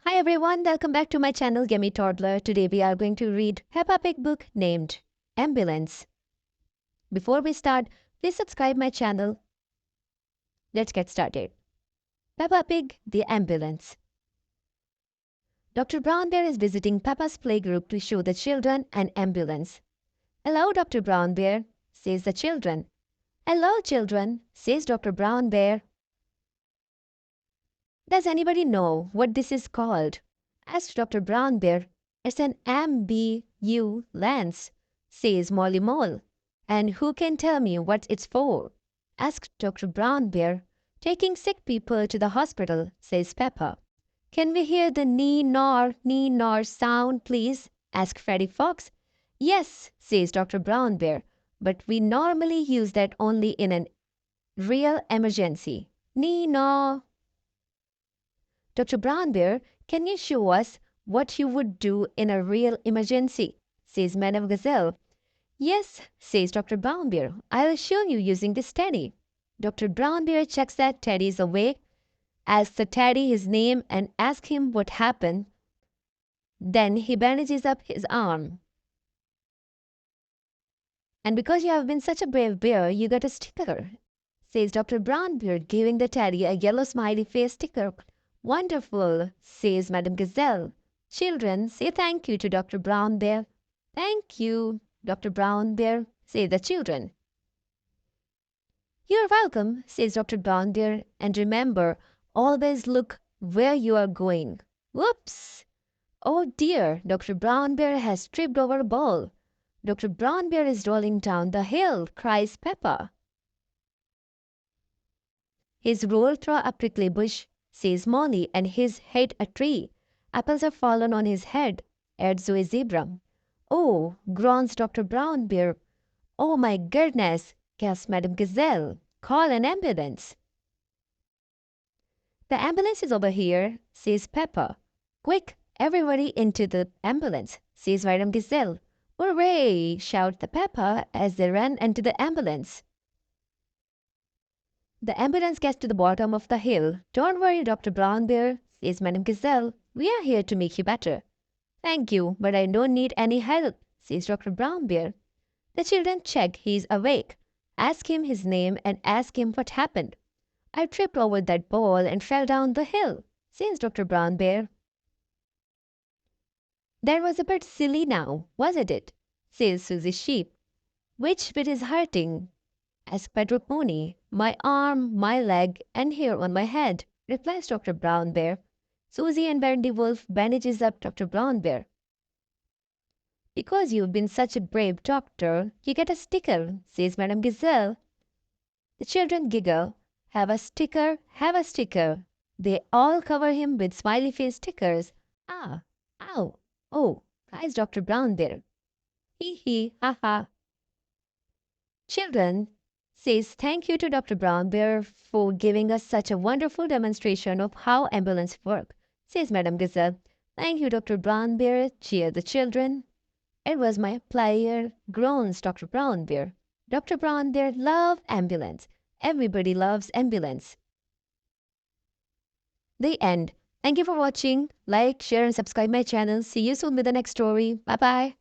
Hi everyone, welcome back to my channel Gimme Toddler. Today we are going to read Peppa Pig book named Ambulance. Before we start, please subscribe my channel. Let's get started. Peppa Pig, the Ambulance. Dr. Brown Bear is visiting Peppa's playgroup to show the children an ambulance. Hello, Dr. Brown Bear, says the children. Hello, children, says Dr. Brown Bear. Does anybody know what this is called? Asked Dr. Brown Bear. It's an ambulance, says Molly Mole. And who can tell me what it's for? Asked Dr. Brown Bear. Taking sick people to the hospital, says Peppa. Can we hear the nee-nor sound, please? Asked Freddy Fox. Yes, says Dr. Brown Bear, but we normally use that only in a real emergency. Nee-nor. Dr. Brown Bear, can you show us what you would do in a real emergency? Says Madame Gazelle. Yes, says Dr. Brown Bear. I'll show you using this teddy. Dr. Brown Bear checks that Teddy is awake, asks the Teddy his name and asks him what happened. Then he bandages up his arm. And because you have been such a brave bear, you got a sticker, says Dr. Brown Bear, giving the Teddy a yellow smiley face sticker. Wonderful, says Madame Gazelle. Children, say thank you to Dr. Brown Bear. Thank you, Dr. Brown Bear, say the children. You're welcome, says Dr. Brown Bear, and remember, always look where you are going. Whoops! Oh dear, Dr. Brown Bear has tripped over a ball. Dr. Brown Bear is rolling down the hill, cries Peppa. He's rolled through a prickly bush, says Molly, and he's hit a tree. Apples have fallen on his head, adds Zoe Zebra. Oh, groans Dr. Brown Bear. Oh my goodness, gasps Madame Gazelle. Call an ambulance. The ambulance is over here, says Peppa. Quick, everybody into the ambulance, says Madame Gazelle. Hooray, shout the Peppa as they run into the ambulance. The ambulance gets to the bottom of the hill. Don't worry, Dr. Brown Bear, says Madame Gazelle. We are here to make you better. Thank you, but I don't need any help, says Dr. Brown Bear. The children check he's awake, ask him his name, and ask him what happened. I tripped over that ball and fell down the hill, says Dr. Brown Bear. That was a bit silly now, wasn't it? Says Susie Sheep. Which bit is hurting? Asked Pedro Pony. My arm, my leg, and here on my head, replies Dr. Brown Bear. Susie and Brandy Wolf bandages up Dr. Brown Bear. Because you've been such a brave doctor, you get a sticker, says Madame Gazelle. The children giggle. Have a sticker, have a sticker. They all cover him with smiley face stickers. Ah, ow, oh, cries Dr. Brown Bear. Hee hee, ha ha. Children, says thank you to Dr. Brown Bear for giving us such a wonderful demonstration of how ambulances work, says Madame Gazelle. Thank you, Dr. Brown Bear, cheer the children. It was my pleasure, groans Dr. Brown Bear. Dr. Brown Bear loved ambulance. Everybody loves ambulance. The end. Thank you for watching. Like, share and subscribe my channel. See you soon with the next story. Bye-bye.